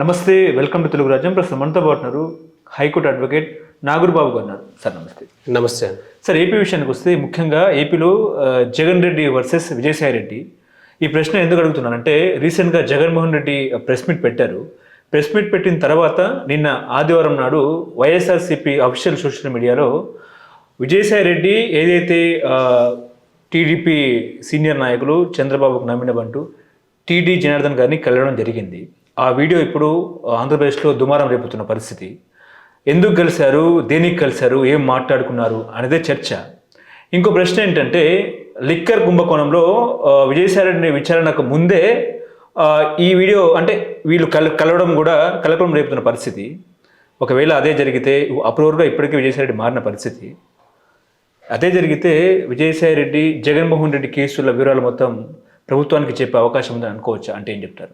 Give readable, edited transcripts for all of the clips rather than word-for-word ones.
నమస్తే, welcome to Telugu రాజ్యం. ప్రస్తుతం మనతో పాటున్నారు హైకోర్టు అడ్వకేట్ నాగూర్ బాబు గారు. సార్ నమస్తే. నమస్తే. సార్, ఏపీ విషయానికి వస్తే ముఖ్యంగా ఏపీలో జగన్ రెడ్డి వర్సెస్ విజయసాయి రెడ్డి. ఈ ప్రశ్న ఎందుకు అడుగుతున్నానంటే, రీసెంట్గా జగన్మోహన్ రెడ్డి ప్రెస్ మీట్ పెట్టారు. ప్రెస్ మీట్ పెట్టిన తర్వాత నిన్న ఆదివారం నాడు వైఎస్ఆర్సీపీ అఫీషియల్ సోషల్ మీడియాలో విజయసాయి రెడ్డి ఏదైతే టీడీపీ సీనియర్ నాయకులు చంద్రబాబుకు నమ్మినబంటూ టీడీ జనార్దన్ గారిని కలవడం జరిగింది. ఆ వీడియో ఇప్పుడు ఆంధ్రప్రదేశ్లో దుమారం రేపుతున్న పరిస్థితి. ఎందుకు కలిశారు, దేనికి కలిశారు, ఏం మాట్లాడుకున్నారు అనేదే చర్చ. ఇంకో ప్రశ్న ఏంటంటే, లిక్కర్ కుంభకోణంలో విజయసాయి రెడ్డి విచారణకు ముందే ఈ వీడియో అంటే వీళ్ళు కలవడం కూడా కలకలం రేపుతున్న పరిస్థితి. ఒకవేళ అదే జరిగితే అప్రూవర్గా ఇప్పటికీ విజయసాయి రెడ్డి మారిన పరిస్థితి. అదే జరిగితే విజయసాయి రెడ్డి జగన్మోహన్ రెడ్డి కేసుల వివరాలు మొత్తం ప్రభుత్వానికి చెప్పే అవకాశం ఉందని అనుకోవచ్చా? అంటే ఏం చెప్తారు?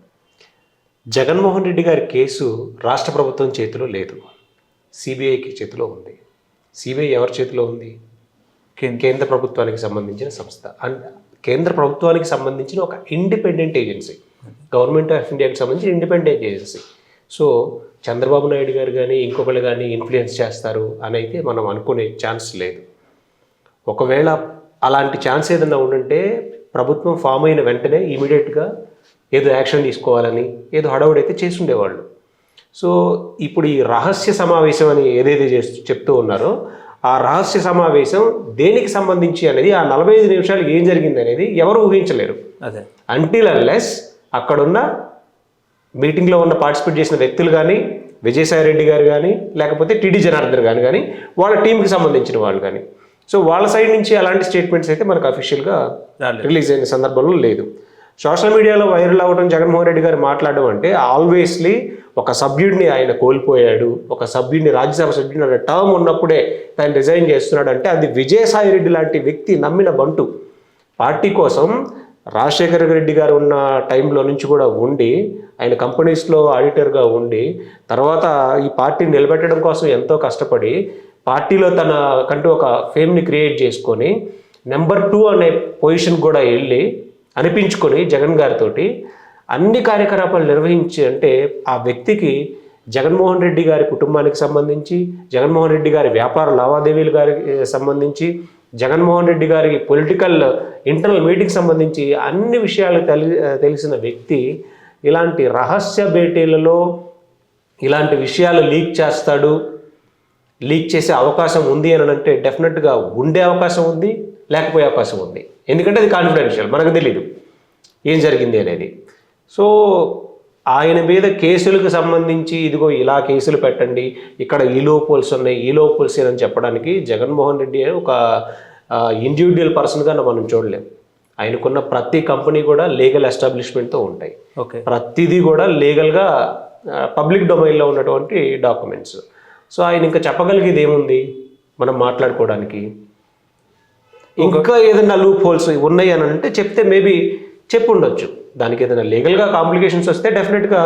జగన్మోహన్ రెడ్డి గారి కేసు రాష్ట్ర ప్రభుత్వం చేతిలో లేదు, సిబిఐకి చేతిలో ఉంది. సిబిఐ ఎవరి చేతిలో ఉంది? కేంద్ర ప్రభుత్వానికి సంబంధించిన సంస్థ. అండ్ కేంద్ర ప్రభుత్వానికి సంబంధించిన ఒక ఇండిపెండెంట్ ఏజెన్సీ, గవర్నమెంట్ ఆఫ్ ఇండియాకి సంబంధించిన independent agency. So Chandrababu Naidu గారు కానీ ఇంకొకరు కానీ ఇన్ఫ్లుయెన్స్ చేస్తారు అని అయితే మనం అనుకునే ఛాన్స్ లేదు. ఒకవేళ అలాంటి ఛాన్స్ ఏదైనా ఉండంటే ప్రభుత్వం ఫామ్ అయిన వెంటనే ఇమీడియట్గా ఏదో యాక్షన్ తీసుకోవాలని ఏదో హడావుడైతే చేసి ఉండేవాళ్ళు. సో ఇప్పుడు ఈ రహస్య సమావేశం అని ఏదైతే చెప్తూ ఉన్నారో, ఆ రహస్య సమావేశం దేనికి సంబంధించి అనేది, ఆ 45 నిమిషాలు ఏం జరిగింది అనేది ఎవరు ఊహించలేరు. అదే అంటిల్ అన్లెస్ అక్కడున్న మీటింగ్లో ఉన్న పార్టిసిపేట్ చేసిన వ్యక్తులు కానీ, విజయసాయి రెడ్డి గారు కానీ, లేకపోతే టీడీ జనార్దన్ గారు కానీ, వాళ్ళ టీంకి సంబంధించిన వాళ్ళు కానీ, సో వాళ్ళ సైడ్ నుంచి అలాంటి స్టేట్మెంట్స్ అయితే మనకు అఫీషియల్గా రిలీజ్ అయిన సందర్భంలో లేదు. సోషల్ మీడియాలో వైరల్ అవ్వడం, జగన్మోహన్ రెడ్డి గారు మాట్లాడడం అంటే ఆల్వేస్లీ ఒక సభ్యుడిని ఆయన కోల్పోయాడు, ఒక సభ్యుడిని రాజ్యసభ సభ్యుడిని అనే టర్మ్ ఉన్నప్పుడే ఆయన రిజైన్ చేస్తున్నాడు అంటే అది విజయసాయి రెడ్డి లాంటి వ్యక్తి నమ్మిన బంటు. పార్టీ కోసం రాజశేఖర రెడ్డి గారు ఉన్న టైంలో నుంచి కూడా ఉండి, ఆయన కంపెనీస్లో ఆడిటర్గా ఉండి, తర్వాత ఈ పార్టీని నిలబెట్టడం కోసం ఎంతో కష్టపడి పార్టీలో తన కంటూ ఒక ఫేమ్ని క్రియేట్ చేసుకొని నెంబర్ 2 అనే పొజిషన్ కూడా వెళ్ళి అనిపించుకొని జగన్ గారితో అన్ని కార్యకలాపాలు నిర్వహించి, అంటే ఆ వ్యక్తికి జగన్మోహన్ రెడ్డి గారి కుటుంబానికి సంబంధించి, జగన్మోహన్ రెడ్డి గారి వ్యాపార లావాదేవీలు గారికి సంబంధించి, జగన్మోహన్ రెడ్డి గారి పొలిటికల్ ఇంటర్నల్ మీటింగ్ సంబంధించి అన్ని విషయాలు తెలిసిన వ్యక్తి ఇలాంటి రహస్య భేటీలలో ఇలాంటి విషయాలు లీక్ చేస్తాడు, లీక్ చేసే అవకాశం ఉంది అని అంటే డెఫినెట్గా ఉండే అవకాశం ఉంది, లేకపోయే అవకాశం ఉంది. ఎందుకంటే అది కాన్ఫిడెన్షియల్, మనకు తెలీదు ఏం జరిగింది అనేది. సో ఆయన మీద కేసులకు సంబంధించి ఇదిగో ఇలా కేసులు పెట్టండి, ఇక్కడ ఈ లోపోల్స్ ఉన్నాయి, ఈ లోపోల్స్ అని చెప్పడానికి జగన్మోహన్ రెడ్డి ఒక ఇండివిజువల్ పర్సన్గా మనం చూడలేం. ఆయనకున్న ప్రతి కంపెనీ కూడా లీగల్ ఎస్టాబ్లిష్మెంట్తో ఉంటాయి. ప్రతిదీ కూడా లీగల్గా పబ్లిక్ డొమైన్లో ఉన్నటువంటి డాక్యుమెంట్స్. సో ఆయన ఇంకా చెప్పగలిగేది ఏముంది మనం మాట్లాడుకోవడానికి? ఇంకా ఏదైనా లూప్ హోల్స్ ఉన్నాయి అని అంటే చెప్తే మేబీ చెప్పు ఉండొచ్చు. దానికి ఏదైనా లీగల్గా కాంప్లికేషన్స్ వస్తే డెఫినెట్గా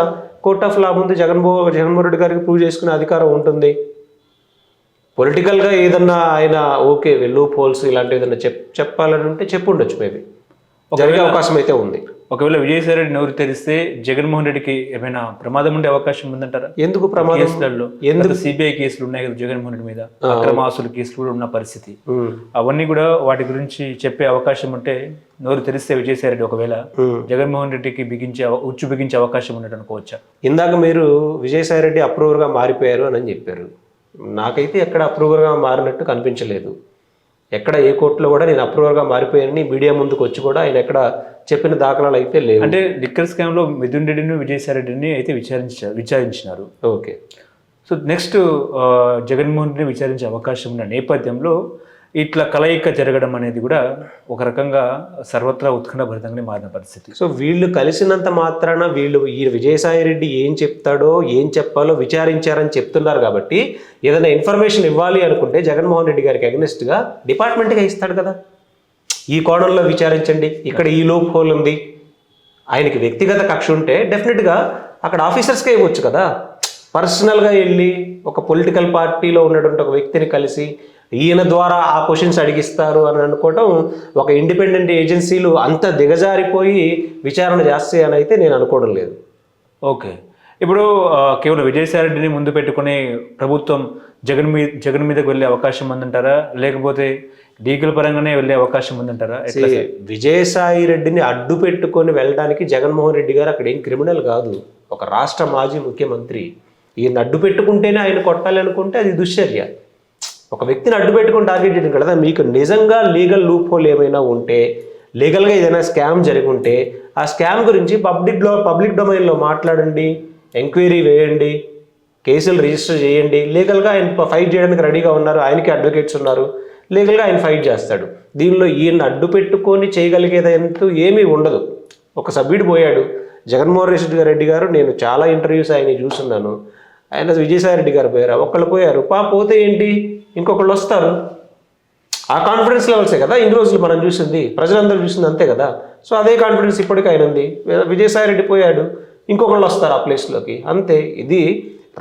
కోర్ట్ ఆఫ్ లా ముందు జగన్మోహన్ రెడ్డి గారికి ప్రూవ్ చేసుకునే అధికారం ఉంటుంది. పొలిటికల్గా ఏదన్నా ఆయన ఓకే లూప్ హోల్స్ ఇలాంటివి ఏదైనా చెప్పాలని ఉంటే చెప్పు ఉండొచ్చు, మేబీ జరిగే అవకాశం అయితే ఉంది. ఒకవేళ విజయసాయి రెడ్డి నోరు తెరిస్తే జగన్మోహన్ రెడ్డికి ఏమైనా ప్రమాదం ఉండే అవకాశం ఉందంటారా? ఎందుకు ప్రమాదం? కేసులలో ఎందుకు సిబిఐ కేసులు ఉన్నాయి కదా జగన్మోహన్ రెడ్డి మీద, అక్రమ ఆస్తుల కేసులు కూడా ఉన్న పరిస్థితి. అవన్నీ కూడా వాటి గురించి చెప్పే అవకాశం ఉంటే నోరు తెరిస్తే విజయసాయి రెడ్డి ఒకవేళ జగన్మోహన్ రెడ్డికి ఉచ్చు బిగించే అవకాశం ఉన్నట్టు అనుకోవచ్చా? ఇందాక మీరు విజయసాయి రెడ్డి అప్రూవర్గా మారిపోయారు అని చెప్పారు. నాకైతే ఎక్కడ అప్రూవర్గా మారినట్టు కనిపించలేదు. ఎక్కడ ఏ కోర్టులో కూడా నేను అప్రూవర్గా మారిపోయానని మీడియా ముందుకు వచ్చి కూడా ఆయన ఎక్కడ చెప్పిన దాఖలాలు అయితే లేవు. అంటే లిక్కర్ స్కామ్లో మిథున్ రెడ్డిని విజయసాయి రెడ్డిని అయితే విచారించినారు. ఓకే. సో నెక్స్ట్ జగన్మోహన్ రెడ్డిని విచారించే అవకాశం ఉన్న నేపథ్యంలో ఇట్లా కలయిక జరగడం అనేది కూడా ఒక రకంగా సర్వత్రా ఉత్కంఠభరితంగానే మారిన పరిస్థితి. సో వీళ్ళు కలిసినంత మాత్రాన వీళ్ళు ఈ విజయసాయి రెడ్డి ఏం చెప్తాడో ఏం చెప్పాలో విచారించారని చెప్తున్నారు కాబట్టి ఏదైనా ఇన్ఫర్మేషన్ ఇవ్వాలి అనుకుంటే జగన్మోహన్ రెడ్డి గారికి అగెనిస్ట్గా డిపార్ట్మెంట్గా ఇస్తాడు కదా. ఈ కోణంలో విచారించండి, ఇక్కడ ఈ లూప్ హోల్ ఉంది. ఆయనకి వ్యక్తిగత కక్ష ఉంటే డెఫినెట్గా అక్కడ ఆఫీసర్స్కే ఇవ్వచ్చు కదా. పర్సనల్గా వెళ్ళి ఒక పొలిటికల్ పార్టీలో ఉన్నటువంటి ఒక వ్యక్తిని కలిసి ఈయన ద్వారా ఆ క్వశ్చన్స్ అడిగిస్తారు అని అనుకోవటం, ఒక ఇండిపెండెంట్ ఏజెన్సీలు అంత దిగజారిపోయి విచారణ చేస్తాయి అని అయితే నేను అనుకోవడం లేదు. ఓకే. ఇప్పుడు కేవలం విజయసాయి రెడ్డిని ముందు పెట్టుకుని ప్రభుత్వం జగన్ మీదకి వెళ్ళే అవకాశం ఉందంటారా, లేకపోతే లీగల్ పరంగానే వెళ్ళే అవకాశం ఉందంటారా? విజయసాయి రెడ్డిని అడ్డు పెట్టుకొని వెళ్ళడానికి జగన్మోహన్ రెడ్డి గారు అక్కడ ఏం క్రిమినల్ కాదు, ఒక రాష్ట్ర మాజీ ముఖ్యమంత్రి. ఈయన అడ్డు పెట్టుకుంటేనే ఆయన కొట్టాలి అనుకుంటే అది దుశ్చర్య. ఒక వ్యక్తిని అడ్డు పెట్టుకుని టార్గెట్ చేయడం కదా. మీకు నిజంగా లీగల్ లూప్ హోల్ ఏమైనా ఉంటే, లీగల్గా ఏదైనా స్కామ్ జరుగుంటే ఆ స్కామ్ గురించి పబ్లిక్ డొమైన్లో మాట్లాడండి, ఎంక్వైరీ వేయండి, కేసులు రిజిస్టర్ చేయండి. లీగల్గా ఆయన ఫైట్ చేయడానికి రెడీగా ఉన్నారు, ఆయనకి అడ్వకేట్స్ ఉన్నారు, లీగల్గా ఆయన ఫైట్ చేస్తాడు. దీనిలో ఈయన అడ్డు పెట్టుకొని చేయగలిగేదంటూ ఏమీ ఉండదు. ఒక సభ్యుడు పోయాడు, జగన్మోహన్ రెడ్డి గారు, నేను చాలా ఇంటర్వ్యూస్ ఆయన చూస్తున్నాను, ఆయన విజయసాయి రెడ్డి గారు పోయారు, ఒకళ్ళు పోయారు, పోతే ఏంటి, ఇంకొకళ్ళు వస్తారు. ఆ కాన్ఫిడెన్స్ లెవెల్సే కదా ఇన్ని రోజులు మనం చూసింది, ప్రజలందరూ చూసింది అంతే కదా. సో అదే కాన్ఫిడెన్స్ ఇప్పటికీ ఆయన ఉంది. విజయసాయి రెడ్డి పోయాడు, ఇంకొకళ్ళు వస్తారు ఆ ప్లేస్లోకి, అంతే. ఇది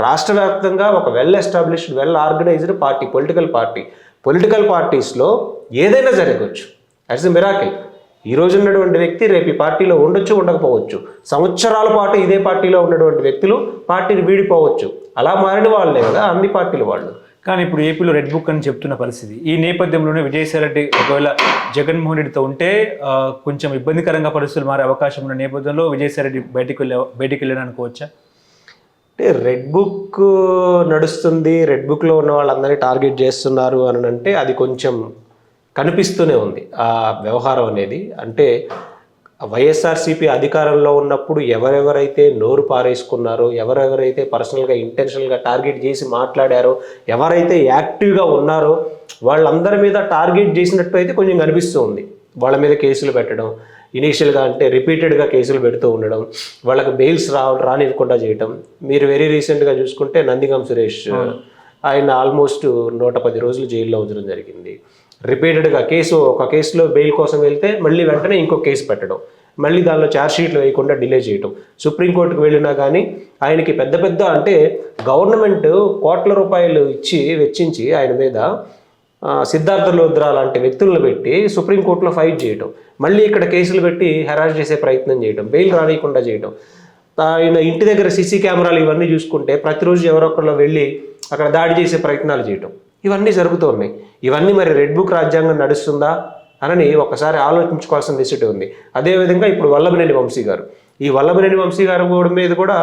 రాష్ట్ర వ్యాప్తంగా ఒక well established, well organised party, political పార్టీస్లో ఏదైనా జరగవచ్చు. It's a miracle. ఈ రోజు ఉన్నటువంటి వ్యక్తి రేపు ఈ పార్టీలో ఉండొచ్చు, ఉండకపోవచ్చు. సంవత్సరాల పాటు ఇదే పార్టీలో ఉన్నటువంటి వ్యక్తులు పార్టీని వీడిపోవచ్చు. అలా మారిన వాళ్ళే కదా అన్ని పార్టీల వాళ్ళు. కానీ ఇప్పుడు ఏపీలో రెడ్ బుక్ అని చెప్తున్న పరిస్థితి. ఈ నేపథ్యంలోనే విజయసాయి రెడ్డి ఒకవేళ జగన్మోహన్ రెడ్డితో ఉంటే కొంచెం ఇబ్బందికరంగా పరిస్థితులు మారే అవకాశం ఉన్న నేపథ్యంలో విజయసాయి రెడ్డి బయటికి వెళ్ళాను అనుకోవచ్చా? అంటే రెడ్ బుక్ నడుస్తుంది, రెడ్ బుక్లో ఉన్న వాళ్ళందరినీ టార్గెట్ చేస్తున్నారు అని అంటే అది కొంచెం కనిపిస్తూనే ఉంది ఆ వ్యవహారం అనేది. అంటే వైఎస్ఆర్సీపీ అధికారంలో ఉన్నప్పుడు ఎవరెవరైతే నోరు పారేసుకున్నారో, ఎవరెవరైతే పర్సనల్గా ఇంటెన్షనల్గా టార్గెట్ చేసి మాట్లాడారో, ఎవరైతే యాక్టివ్గా ఉన్నారో వాళ్ళందరి మీద టార్గెట్ చేసినట్టు అయితే కొంచెం కనిపిస్తూ ఉంది. వాళ్ళ మీద కేసులు పెట్టడం, ఇనీషియల్గా అంటే రిపీటెడ్గా కేసులు పెడుతూ ఉండడం, వాళ్ళకి బెయిల్స్ రానివ్వకుండా చేయటం. మీరు వెరీ రీసెంట్గా చూసుకుంటే నందిగం సురేష్, ఆయన ఆల్మోస్ట్ 110 రోజులు జైల్లో ఉంచడం జరిగింది. రిపీటెడ్గా ఒక కేసులో బెయిల్ కోసం వెళ్తే మళ్ళీ వెంటనే ఇంకో కేసు పెట్టడం, మళ్ళీ దానిలో ఛార్జ్షీట్లు వేయకుండా డిలే చేయటం. సుప్రీంకోర్టుకు వెళ్ళినా కానీ ఆయనకి పెద్ద అంటే గవర్నమెంట్ కోట్ల రూపాయలు వెచ్చించి ఆయన మీద సిద్ధార్థ లోద్రా లాంటి వ్యక్తులను పెట్టి సుప్రీంకోర్టులో ఫైట్ చేయటం, మళ్ళీ ఇక్కడ కేసులు పెట్టి హెరాస్ చేసే ప్రయత్నం చేయటం, బెయిల్ రానియకుండా చేయటం. ఆయన ఇంటి దగ్గర సీసీ కెమెరాలు ఇవన్నీ చూసుకుంటే ప్రతిరోజు ఎవరొకళ్ళు వెళ్ళి అక్కడ దాడి చేసే ప్రయత్నాలు చేయటం, ఇవన్నీ జరుగుతూ ఉన్నాయి. ఇవన్నీ మరి రెడ్ బుక్ రాజ్యాంగం నడుస్తుందా అని ఒకసారి ఆలోచించుకోవాల్సిన దిశటి ఉంది. అదేవిధంగా ఇప్పుడు వల్లభనేని వంశీ గారు, ఈ వల్లభనేని వంశీ గారు మీద కూడా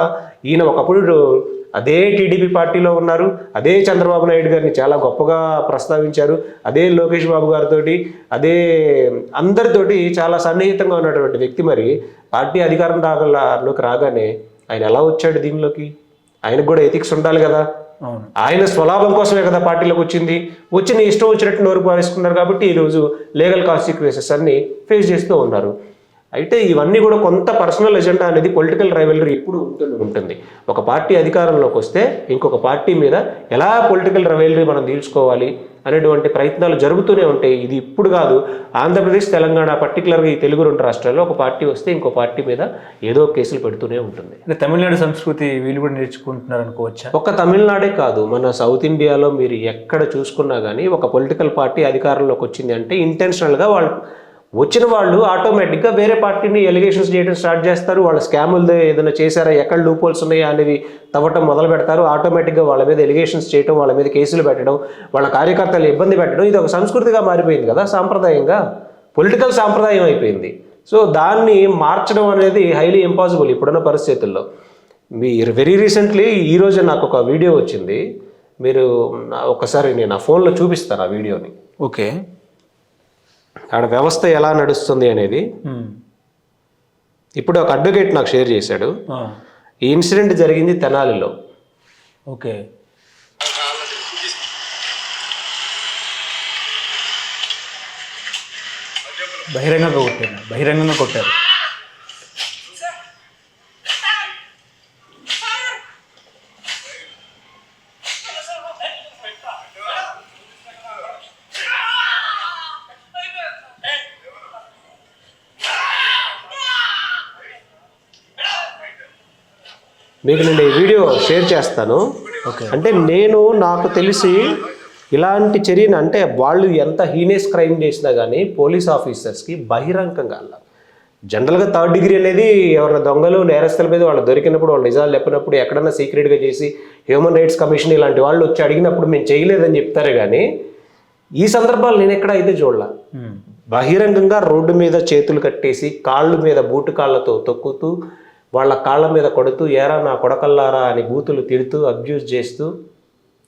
ఈయన ఒకప్పుడు అదే టీడీపీ పార్టీలో ఉన్నారు, అదే చంద్రబాబు నాయుడు గారిని చాలా గొప్పగా ప్రస్తావించారు, అదే లోకేష్ బాబు గారితో, అదే అందరితోటి చాలా సన్నిహితంగా ఉన్నటువంటి వ్యక్తి మరి పార్టీ అధికారంలోకి రాగానే ఆయన ఎలా వచ్చాడు దీనిలోకి? ఆయనకు కూడా ఎథిక్స్ ఉండాలి కదా. ఆయన స్వలాభం కోసమే కదా పార్టీలోకి వచ్చి నీ ఇష్టం వచ్చినట్టు నోరు పారేసుకున్నారు కాబట్టి ఈరోజు లీగల్ కాన్సిక్వెన్సెస్ అన్ని ఫేస్ చేస్తూ ఉన్నారు. అయితే ఇవన్నీ కూడా కొంత పర్సనల్ ఎజెండా అనేది పొలిటికల్ రైవల్రీ ఎప్పుడు ఉంటుంది. ఒక పార్టీ అధికారంలోకి వస్తే ఇంకొక పార్టీ మీద ఎలా పొలిటికల్ రైవల్రీ మనం తీర్చుకోవాలి అనేటువంటి ప్రయత్నాలు జరుగుతూనే ఉంటాయి. ఇది ఇప్పుడు కాదు, ఆంధ్రప్రదేశ్, తెలంగాణ, పర్టికులర్గా ఈ తెలుగు 2 రాష్ట్రాల్లో ఒక పార్టీ వస్తే ఇంకో పార్టీ మీద ఏదో కేసులు పెడుతూనే ఉంటుంది. తమిళనాడు సంస్కృతి వీళ్ళు కూడా నేర్చుకుంటున్నారు అనుకోవచ్చా? ఒక్క తమిళనాడే కాదు, మన సౌత్ ఇండియాలో మీరు ఎక్కడ చూసుకున్నా కానీ ఒక పొలిటికల్ పార్టీ అధికారంలోకి వచ్చింది అంటే ఇంటెన్షనల్గా వచ్చిన వాళ్ళు ఆటోమేటిక్గా వేరే పార్టీని ఎలిగేషన్స్ చేయడం స్టార్ట్ చేస్తారు. వాళ్ళ స్కాములు ఏదైనా చేశారా, ఎక్కడ లూప్ హోల్స్ ఉన్నాయా అనేది తవ్వటం మొదలు పెడతారు. ఆటోమేటిక్గా వాళ్ళ మీద ఎలిగేషన్స్ చేయడం, వాళ్ళ మీద కేసులు పెట్టడం, వాళ్ళ కార్యకర్తలు ఇబ్బంది పెట్టడం, ఇది ఒక సంస్కృతిగా మారిపోయింది కదా, సాంప్రదాయంగా పొలిటికల్ సాంప్రదాయం అయిపోయింది. సో దాన్ని మార్చడం అనేది హైలీ ఇంపాసిబుల్ ఇప్పుడున్న పరిస్థితుల్లో. మీరు వెరీ రీసెంట్లీ ఈరోజు నాకు ఒక వీడియో వచ్చింది, మీరు ఒకసారి నేను ఆ ఫోన్లో చూపిస్తాను ఆ వీడియోని. ఓకే, ఆడ వ్యవస్థ ఎలా నడుస్తుంది అనేది ఇప్పుడు ఒక అడ్వకేట్ నాకు షేర్ చేశాడు. ఈ ఇన్సిడెంట్ జరిగింది తెనాలిలో. ఓకే, బహిరంగంగా కొట్టారు. మీకు నేను ఈ వీడియో షేర్ చేస్తాను. అంటే నాకు తెలిసి ఇలాంటి చర్యను, అంటే వాళ్ళు ఎంత హీనియస్ క్రైమ్ చేసినా కానీ పోలీస్ ఆఫీసర్స్కి బహిరంగంగా జనరల్గా థర్డ్ డిగ్రీ అనేది ఎవరైనా దొంగలు నేరస్తుల మీద వాళ్ళు దొరికినప్పుడు వాళ్ళు నిజాలు చెప్పినప్పుడు ఎక్కడన్నా సీక్రెట్గా చేసి హ్యూమన్ రైట్స్ కమిషన్ ఇలాంటి వాళ్ళు వచ్చి అడిగినప్పుడు మేము చేయలేదని చెప్తారు. కానీ ఈ సందర్భాలు నేను ఎక్కడ అయితే చూడాల. బహిరంగంగా రోడ్డు మీద చేతులు కట్టేసి కాళ్ళు మీద బూటు కాళ్ళతో తొక్కుతూ వాళ్ళ కాళ్ళ మీద కొడుతూ ఏరా నా కొడకల్లారా అని బూతులు తిడుతూ అబ్యూజ్ చేస్తూ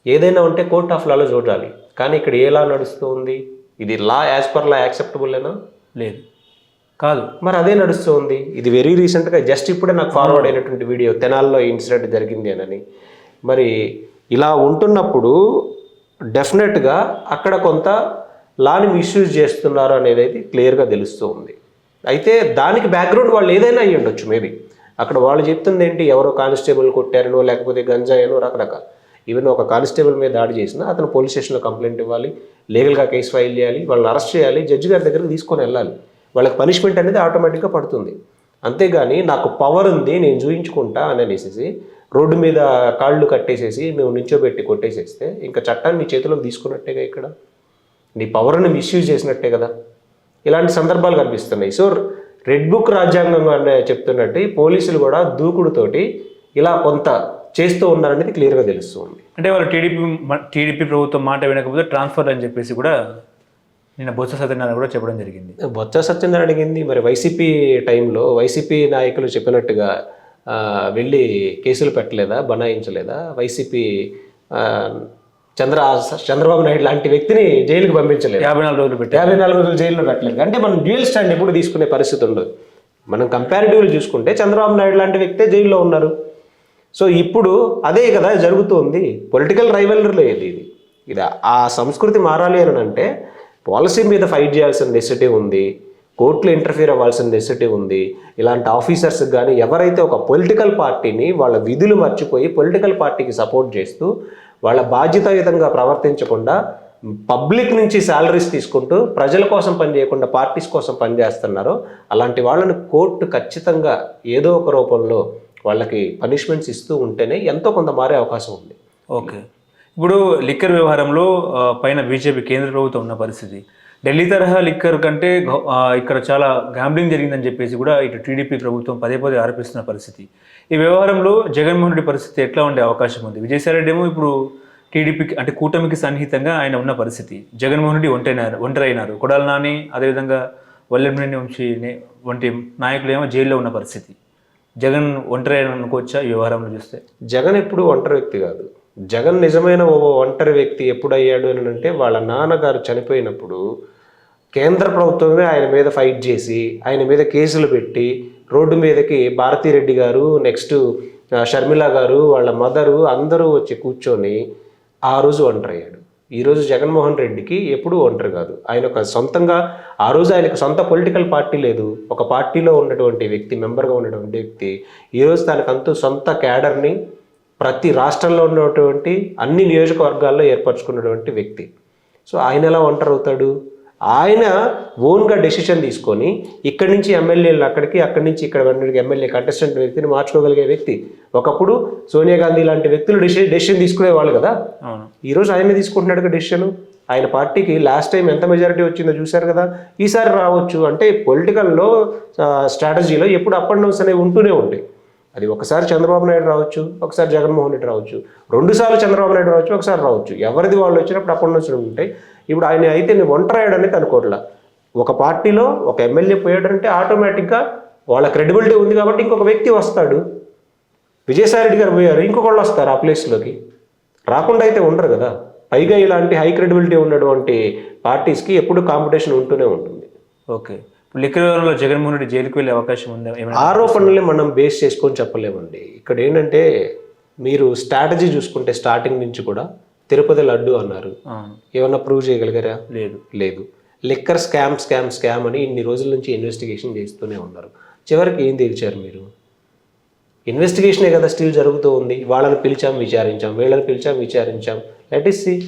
ఏదైనా ఉంటే కోర్ట్ ఆఫ్ లాలో చూడాలి. కానీ ఇక్కడ ఏ లా నడుస్తూ ఉంది? ఇది లా యాజ్ పర్ లా యాక్సెప్టబుల్లేనా? లేదు, కాదు. మరి అదే నడుస్తూ ఉంది. ఇది వెరీ రీసెంట్గా జస్ట్ ఇప్పుడే నాకు ఫార్వర్డ్ అయినటువంటి వీడియో, తెనాల్లో ఇన్సిడెంట్ జరిగింది అని. మరి ఇలా ఉంటున్నప్పుడు డెఫినెట్గా అక్కడ కొంత లాని మిస్యూజ్ చేస్తున్నారు అనేది అయితే క్లియర్గా తెలుస్తూ ఉంది. అయితే దానికి బ్యాక్గ్రౌండ్ వాళ్ళు ఏదైనా అయ్యి ఉండొచ్చు. మేబీ అక్కడ వాళ్ళు చెప్తుంది ఏంటి, ఎవరో కానిస్టేబుల్ కొట్టారనో లేకపోతే గంజాయనో రకరకాల. ఈవెన్ ఒక కానిస్టేబుల్ మీద దాడి చేసినా అతను పోలీస్ స్టేషన్లో కంప్లైంట్ ఇవ్వాలి, లీగల్గా కేసు ఫైల్ చేయాలి, వాళ్ళని అరెస్ట్ చేయాలి, జడ్జి గారి దగ్గరికి తీసుకొని వెళ్ళాలి. వాళ్ళకి పనిష్మెంట్ అనేది ఆటోమేటిక్గా పడుతుంది. అంతేగాని నాకు పవర్ ఉంది నేను చూయించుకుంటా అని అనేసి రోడ్డు మీద కాళ్ళు కట్టేసేసి నువ్వు నించోబెట్టి కొట్టేసేస్తే ఇంకా చట్టాన్ని నీ చేతిలోకి తీసుకున్నట్టేగా, ఇక్కడ నీ పవర్ని మిస్యూజ్ చేసినట్టే కదా. ఇలాంటి సందర్భాలు కనిపిస్తున్నాయి. సో రెడ్ బుక్ రాజ్యాంగం అనే చెప్తున్నట్టు పోలీసులు కూడా దూకుడుతోటి ఇలా కొంత చేస్తూ ఉన్నారనేది క్లియర్గా తెలుస్తుంది. అంటే వాళ్ళు టీడీపీ ప్రభుత్వం మాట వినకపోతే ట్రాన్స్ఫర్ అని చెప్పేసి కూడా నిన్న బొత్స సత్యనారాయణ కూడా చెప్పడం జరిగింది. బొత్స సత్యనారాయణ అడిగింది మరి వైసీపీ టైంలో వైసీపీ నాయకులు చెప్పినట్టుగా వెళ్ళి కేసులు పెట్టలేదా, బనాయించలేదా? వైసీపీ చంద్రబాబు నాయుడు లాంటి వ్యక్తిని జైలుకి పంపించలేదు. 54 రోజులు పెట్టి 54 రోజులు జైల్లో పెట్టలేదు. అంటే మనం డ్యూయల్ స్టాండ్ ఎప్పుడు తీసుకునే పరిస్థితి ఉండదు. మనం కంపారిటివ్లీ చూసుకుంటే చంద్రబాబు నాయుడు లాంటి వ్యక్తే జైల్లో ఉన్నారు. సో ఇప్పుడు అదే కదా జరుగుతుంది. పొలిటికల్ రైవలరీ లేదు ఇది. ఆ సంస్కృతి మారాలి అని అంటే పాలసీ మీద ఫైట్ చేయాల్సిన నెసెసిటీ ఉంది, కోర్టులో ఇంటర్ఫియర్ అవ్వాల్సిన నెసెసిటీ ఉంది. ఇలాంటి ఆఫీసర్స్ కానీ ఎవరైతే ఒక పొలిటికల్ పార్టీని వాళ్ళ విధులు మర్చిపోయి పొలిటికల్ పార్టీకి సపోర్ట్ చేస్తూ వాళ్ళ బాధ్యతాయుతంగా ప్రవర్తించకుండా పబ్లిక్ నుంచి శాలరీస్ తీసుకుంటూ ప్రజల కోసం పనిచేయకుండా పార్టీస్ కోసం పనిచేస్తున్నారో అలాంటి వాళ్ళని కోర్టు ఖచ్చితంగా ఏదో ఒక రూపంలో వాళ్ళకి పనిష్మెంట్స్ ఇస్తూ ఉంటేనే ఎంతో కొంత మారే అవకాశం ఉంది. ఓకే, ఇప్పుడు లిక్కర్ వ్యవహారంలో పైన బీజేపీ కేంద్ర ప్రభుత్వం ఉన్న పరిస్థితి, ఢిల్లీ తరహా లిక్కర్ కంటే ఇక్కడ చాలా గ్యాంబ్లింగ్ జరిగిందని చెప్పేసి కూడా ఇటు టీడీపీ ప్రభుత్వం పదే పదే ఆరోపిస్తున్న పరిస్థితి. ఈ వ్యవహారంలో జగన్మోహన్ రెడ్డి పరిస్థితి ఎట్లా ఉండే అవకాశం ఉంది? విజయసాయి రెడ్డి ఏమో ఇప్పుడు టీడీపీకి అంటే కూటమికి సన్నిహితంగా ఆయన ఉన్న పరిస్థితి, జగన్మోహన్ రెడ్డి ఒంటరి అయినారు. కొడాలి నాని అదేవిధంగా వల్లభనేని వంశీ వంటి నాయకులు ఏమో జైల్లో ఉన్న పరిస్థితి. జగన్ ఒంటరి అనుకోవచ్చా ఈ వ్యవహారంలో చూస్తే? జగన్ ఎప్పుడు ఒంటరి వ్యక్తి కాదు. జగన్ నిజమైన ఒంటరి వ్యక్తి ఎప్పుడు అయ్యాడు అని అంటే వాళ్ళ నాన్నగారు చనిపోయినప్పుడు కేంద్ర ప్రభుత్వమే ఆయన మీద ఫైట్ చేసి ఆయన మీద కేసులు పెట్టి రోడ్డు మీదకి భారతిరెడ్డి గారు, నెక్స్ట్ షర్మిల గారు, వాళ్ళ మదరు అందరూ వచ్చి కూర్చొని ఆ రోజు ఒంటరి అయ్యాడు. ఈరోజు జగన్మోహన్ రెడ్డికి ఎప్పుడూ ఒంటరి కాదు. ఆయన ఒక సొంతంగా ఆ రోజు ఆయనకు సొంత పొలిటికల్ పార్టీ లేదు. ఒక పార్టీలో ఉన్నటువంటి వ్యక్తి, మెంబర్గా ఉన్నటువంటి వ్యక్తి ఈరోజు తనకంతూ సొంత క్యాడర్ని ప్రతి రాష్ట్రంలో ఉన్నటువంటి అన్ని నియోజకవర్గాల్లో ఏర్పరచుకున్నటువంటి వ్యక్తి. సో ఆయన ఎలా ఒంటరి అవుతాడు? ఆయన ఓన్గా డెసిషన్ తీసుకొని ఇక్కడి నుంచి ఎమ్మెల్యేలు అక్కడికి, అక్కడి నుంచి ఇక్కడ ఎమ్మెల్యే కంటెస్టెంట్ వ్యక్తిని మార్చుకోగలిగే వ్యక్తి. ఒకప్పుడు సోనియా గాంధీ లాంటి వ్యక్తులు డెసిషన్ తీసుకునేవాళ్ళు కదా. ఈరోజు ఆయనే తీసుకుంటున్నాడు డెసిషన్. ఆయన పార్టీకి లాస్ట్ టైం ఎంత మెజారిటీ వచ్చిందో చూశారు కదా. ఈసారి రావచ్చు. అంటే పొలిటికల్లో స్ట్రాటజీలో ఎప్పుడు అప్ అండ్ డౌన్స్ అనేవి ఉంటూనే ఉంటాయి. అది ఒకసారి చంద్రబాబు నాయుడు రావచ్చు, ఒకసారి జగన్మోహన్ రెడ్డి రావచ్చు, 2 సార్లు చంద్రబాబు నాయుడు రావచ్చు, ఒకసారి రావచ్చు. ఎవరిది వాళ్ళు వచ్చినప్పుడు అప్ అండ్ డౌన్స్ ఉంటాయి. ఇప్పుడు ఆయన అయితే నేను ఒంటరి అయ్యాడనేది అనుకోవట్లా. ఒక పార్టీలో ఒక ఎమ్మెల్యే పోయాడంటే ఆటోమేటిక్గా వాళ్ళ క్రెడిబిలిటీ ఉంది కాబట్టి ఇంకొక వ్యక్తి వస్తాడు. విజయసాయి రెడ్డి గారు పోయారు, ఇంకొకళ్ళు వస్తారు ఆ ప్లేస్లోకి. రాకుండా అయితే ఉండరు కదా. పైగా ఇలాంటి హై క్రెడిబిలిటీ ఉన్నటువంటి పార్టీస్కి ఎప్పుడు కాంపిటీషన్ ఉంటూనే ఉంటుంది. ఓకే, లిక్కర్ వ్యవహారంలో జగన్మోహన్ రెడ్డి జైలుకి వెళ్ళే అవకాశం ఉందా? ఆరోపణలే మనం బేస్ చేసుకొని చెప్పలేమండి. ఇక్కడ ఏంటంటే మీరు స్ట్రాటజీ చూసుకుంటే స్టార్టింగ్ నుంచి కూడా తిరుపతి లడ్డు అన్నారు. ఏమన్నా ప్రూవ్ చేయగలిగారా? లేదు. లిక్కర్ స్కామ్ అని ఇన్ని రోజుల నుంచి ఇన్వెస్టిగేషన్ చేస్తూనే ఉన్నారు. చివరికి ఏం తేల్చారు మీరు? ఇన్వెస్టిగేషనే కదా స్టిల్ జరుగుతూ ఉంది. వాళ్ళని పిలిచాం విచారించాం, వీళ్ళని పిలిచాం విచారించాం. Let us see.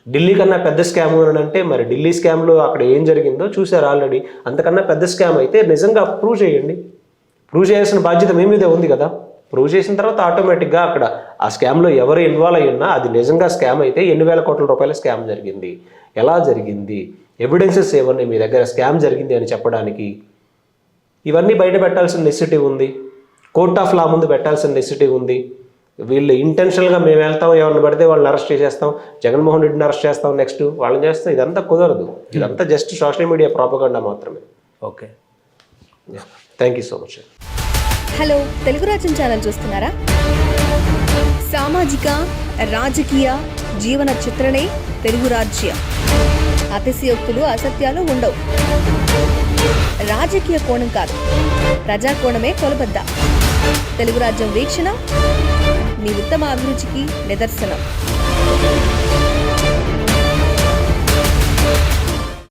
ఢిల్లీ కన్నా పెద్ద స్కామ్ అని అంటే మరి ఢిల్లీ స్కామ్లో అక్కడ ఏం జరిగిందో చూశారు ఆల్రెడీ. అంతకన్నా పెద్ద స్కామ్ అయితే నిజంగా ప్రూవ్ చేయండి. ప్రూవ్ చేయాల్సిన బాధ్యత మీ మీదే ఉంది కదా. ప్రూవ్ చేసిన తర్వాత ఆటోమేటిక్గా అక్కడ ఆ స్కామ్లో ఎవరు ఇన్వాల్వ్ అయ్యి ఉన్నా అది నిజంగా స్కామ్ అయితే ఎన్ని వేల కోట్ల రూపాయల స్కామ్ జరిగింది, ఎలా జరిగింది, ఎవిడెన్సెస్ ఏమన్నా మీ దగ్గర స్కామ్ జరిగింది అని చెప్పడానికి ఇవన్నీ బయట పెట్టాల్సిన నెసిటీ ఉంది. కోర్ట్ ఆఫ్ లా ముందు పెట్టాల్సిన నెసిటీ ఉంది. వీళ్ళు ఇంటెన్షనల్గా మేము వెళ్తాం, ఎవరిని పడితే వాళ్ళని అరెస్ట్ చేసేస్తాం, జగన్మోహన్ రెడ్డిని అరెస్ట్ చేస్తాం, నెక్స్ట్ వాళ్ళని చేస్తాం, ఇదంతా కుదరదు. ఇదంతా జస్ట్ సోషల్ మీడియా ప్రాపగండా మాత్రమే. Okay, thank you so much. Hello, Telugu రాజ్యం ఛానల్ చూస్తున్నారా? సామాజిక రాజకీయ జీవన చిత్రణే తెలుగు రాజ్యం. అతిశయోక్తులు అసత్యాలు ఉండవు. రాజకీయ కోణం కాదు, ప్రజా కోణమే కొలబద్ద. తెలుగు రాజ్యం వీక్షణ మీ ఉత్తమ అభిరుచికి నిదర్శనం.